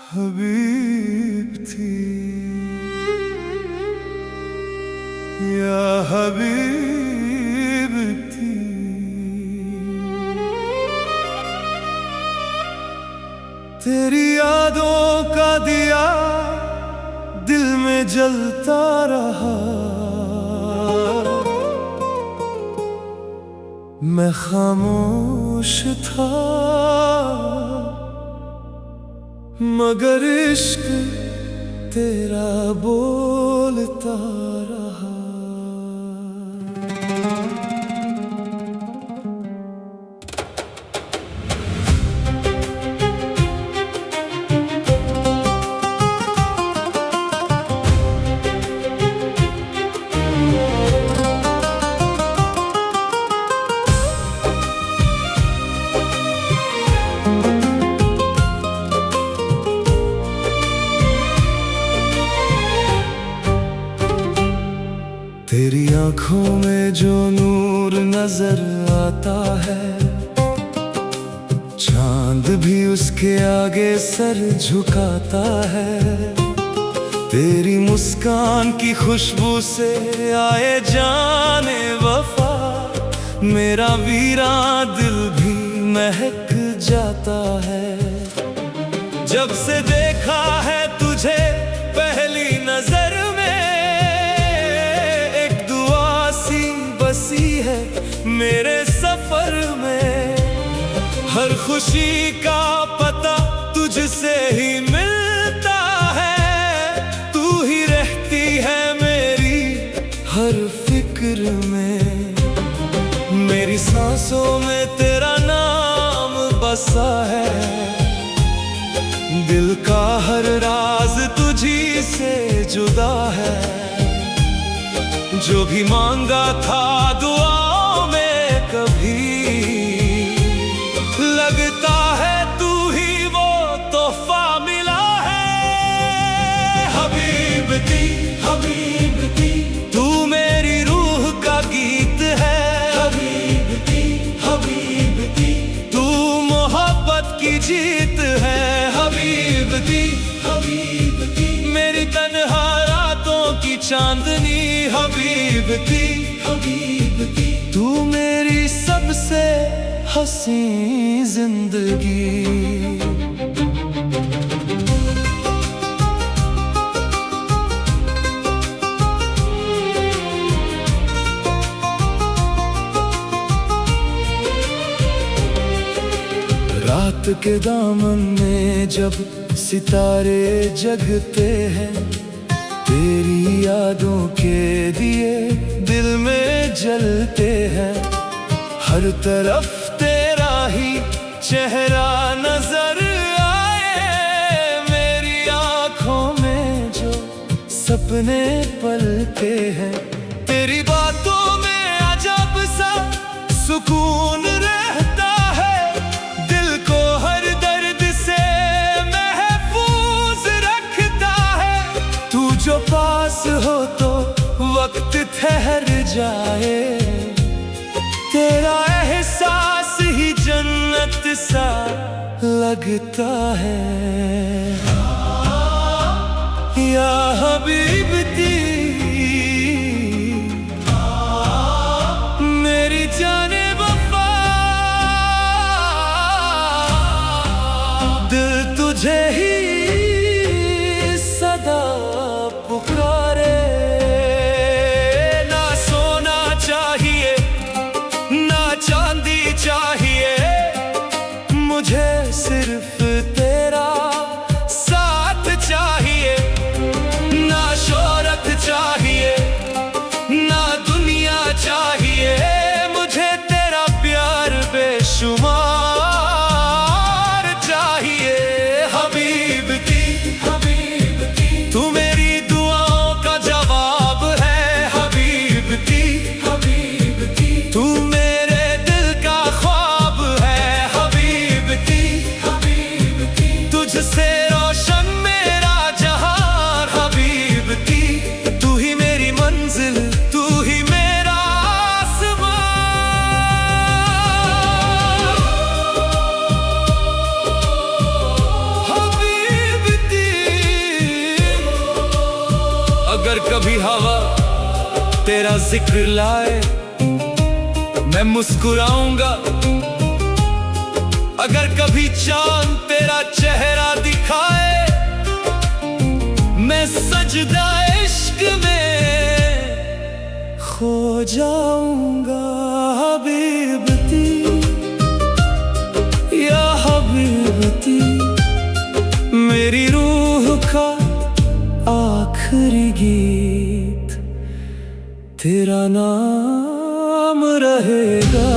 हबीब थी या हबीब थी। तेरी यादों का दिया दिल में जलता रहा, मैं खामोश था मगर इश्क तेरा बोलता रहा। तेरी आंखों में जो नूर नजर आता है, चांद भी उसके आगे सर झुकाता है। तेरी मुस्कान की खुशबू से आए जाने वफा, मेरा वीरान दिल भी महक जाता है। जब से देखा है तुझे पहली नजर में, बसी है मेरे सफर में। हर खुशी का पता तुझसे ही मिलता है, तू ही रहती है मेरी हर फिक्र में। मेरी सांसों में तेरा नाम बसा है, दिल का हर राज तुझी से जुदा है। जो भी मांगा था दुआओं में कभी, लगता है तू ही वो तोहफा मिला है। हबीब दी तू मेरी रूह का गीत है। हबीब दी तू मोहब्बत की जीत है। हबीब दी मेरी तन्हा रातों की चांदनी। हबीब दी तू मेरी सबसे हसी जिंदगी। रात के दामन में जब सितारे जगते हैं, तेरी यादों के दिए दिल में जलते हैं। हर तरफ तेरा ही चेहरा नजर आए, मेरी आंखों में जो सपने पलते हैं। तेरी बातों में अजब सा सुकून रहता है, दिल को हर दर्द से महफूज रखता है। तू जो पास हो तो वक्त ठहर जाए, तेरा एहसास ही जन्नत सा लगता है। या हबीब दी मेरी जाने वफा, दिल तुझे ही सदा पुकारे। ना सोना चाहिए ना चांदी चाहिए, मुझे सिर्फ तेरा साथ चाहिए। ना शोहरत चाहिए ना दुनिया चाहिए, मुझे तेरा प्यार बेशुमार चाहिए। हबीब तेरा जिक्र लाए मैं मुस्कुराऊंगा। अगर कभी चांद तेरा चेहरा दिखाए मैं सजदा इश्क में खो जाऊंगा। हबीबती या हबीबती, मेरी रूह का आखिरी गीत तेरा नाम रहेगा।